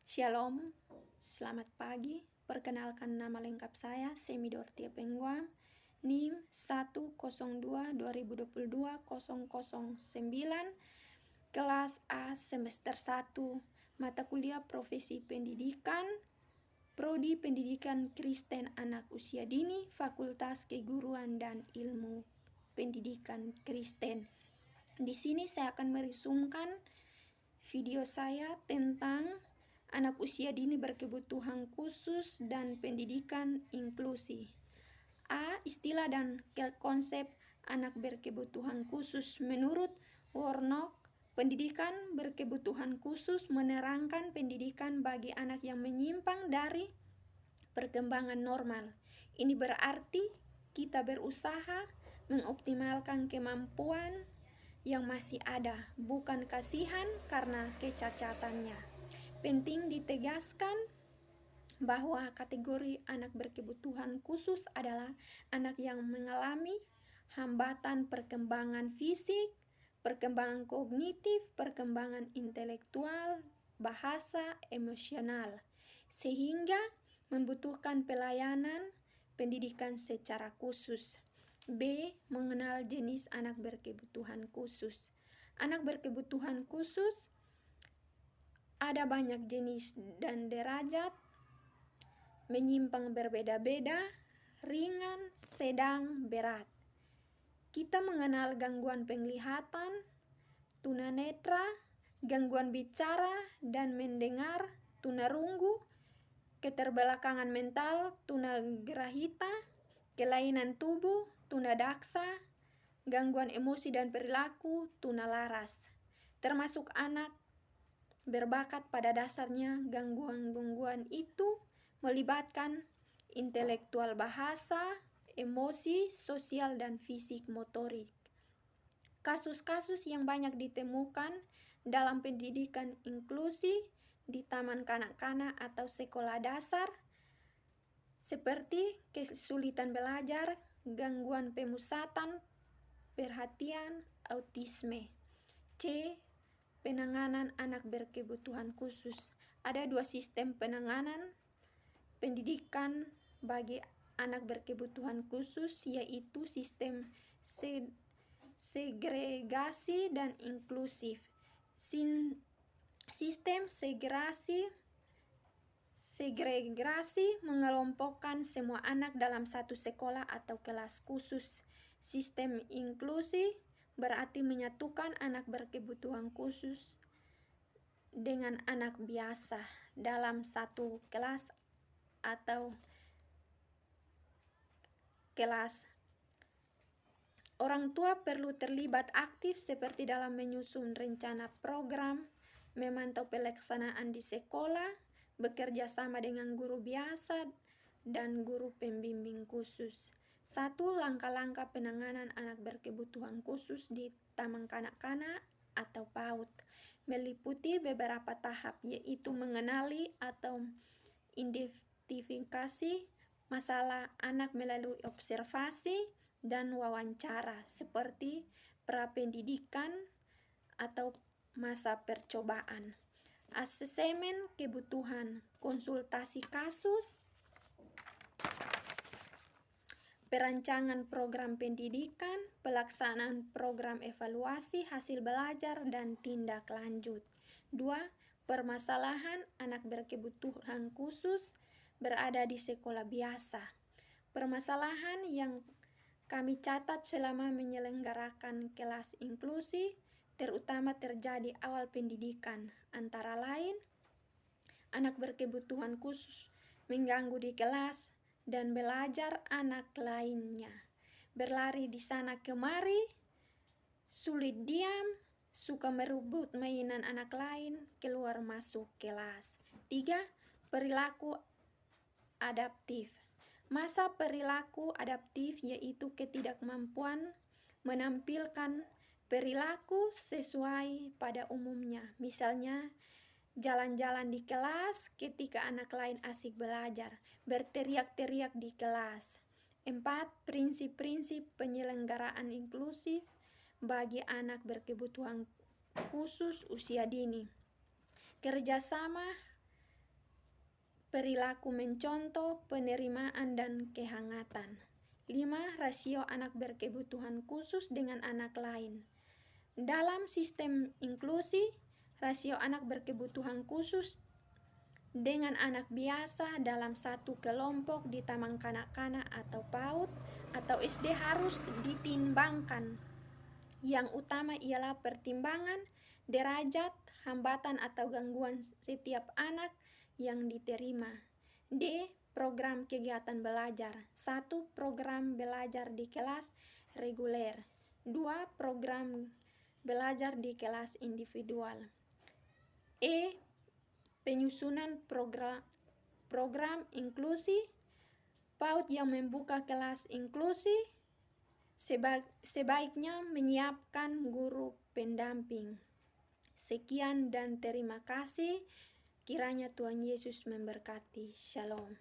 Shalom, selamat pagi. Perkenalkan nama lengkap saya, Semidortia Pengguam, NIM 102-2022-009, kelas A semester 1, mata kuliah profesi pendidikan, Prodi Pendidikan Kristen Anak Usia Dini, Fakultas Keguruan dan Ilmu Pendidikan Kristen. Di sini saya akan meresumkan video saya tentang anak usia dini berkebutuhan khusus dan pendidikan inklusi. A. Istilah dan konsep anak berkebutuhan khusus. Menurut Warnock, pendidikan berkebutuhan khusus menerangkan pendidikan bagi anak yang menyimpang dari perkembangan normal. Ini berarti kita berusaha mengoptimalkan kemampuan yang masih ada, bukan kasihan karena kecacatannya. Penting ditegaskan bahwa kategori anak berkebutuhan khusus adalah anak yang mengalami hambatan perkembangan fisik, perkembangan kognitif, perkembangan intelektual, bahasa, emosional, sehingga membutuhkan pelayanan pendidikan secara khusus. B. Mengenal jenis anak berkebutuhan khusus. Anak berkebutuhan khusus ada banyak jenis dan derajat, menyimpang berbeda-beda, ringan, sedang, berat. Kita mengenal gangguan penglihatan, tunanetra, gangguan bicara dan mendengar, tunarunggu, keterbelakangan mental, tunagrahita, kelainan tubuh, tunadaksa, gangguan emosi dan perilaku, tunalaras. Termasuk anak berbakat pada dasarnya. Gangguan-gangguan itu melibatkan intelektual, bahasa, emosi, sosial, dan fisik motorik. Kasus-kasus yang banyak ditemukan dalam pendidikan inklusi di taman kanak-kanak atau sekolah dasar seperti kesulitan belajar, gangguan pemusatan perhatian, autisme. C. Penanganan anak berkebutuhan khusus. Ada dua sistem penanganan pendidikan bagi anak berkebutuhan khusus, yaitu sistem segregasi dan inklusif. Sistem segregasi mengelompokkan semua anak dalam satu sekolah atau kelas khusus. Sistem inklusi berarti menyatukan anak berkebutuhan khusus dengan anak biasa dalam satu kelas atau kelas. Orang tua perlu terlibat aktif seperti dalam menyusun rencana program, memantau pelaksanaan di sekolah, bekerja sama dengan guru biasa dan guru pembimbing khusus. 1. Langkah-langkah penanganan anak berkebutuhan khusus di taman kanak-kanak atau PAUD meliputi beberapa tahap, yaitu mengenali atau identifikasi masalah anak melalui observasi dan wawancara seperti prapendidikan atau masa percobaan. Asesmen kebutuhan, konsultasi kasus, perancangan program pendidikan, pelaksanaan program evaluasi hasil belajar dan tindak lanjut. 2. Permasalahan anak berkebutuhan khusus berada di sekolah biasa. Permasalahan yang kami catat selama menyelenggarakan kelas inklusi terutama terjadi awal pendidikan, antara lain anak berkebutuhan khusus mengganggu di kelas dan belajar anak lainnya, berlari di sana kemari, sulit diam, suka merebut mainan anak lain, keluar masuk kelas. 3. Perilaku adaptif. Masa perilaku adaptif yaitu ketidakmampuan menampilkan perilaku sesuai pada umumnya. Misalnya, jalan-jalan di kelas ketika anak lain asik belajar, berteriak-teriak di kelas. 4. Prinsip-prinsip penyelenggaraan inklusif bagi anak berkebutuhan khusus usia dini. Kerjasama perilaku mencontoh, penerimaan, dan kehangatan. 5. Rasio anak berkebutuhan khusus dengan anak lain. Dalam sistem inklusi, rasio anak berkebutuhan khusus dengan anak biasa dalam satu kelompok di taman kanak-kanak atau PAUD atau SD harus ditimbangkan. Yang utama ialah pertimbangan derajat, hambatan atau gangguan setiap anak yang diterima. D. Program kegiatan belajar. 1. Program belajar di kelas reguler. 2. Program belajar di kelas individual. E. Penyusunan program inklusi. PAUD yang membuka kelas inklusi sebaiknya menyiapkan guru pendamping. Sekian dan terima kasih. Kiranya Tuhan Yesus memberkati. Shalom.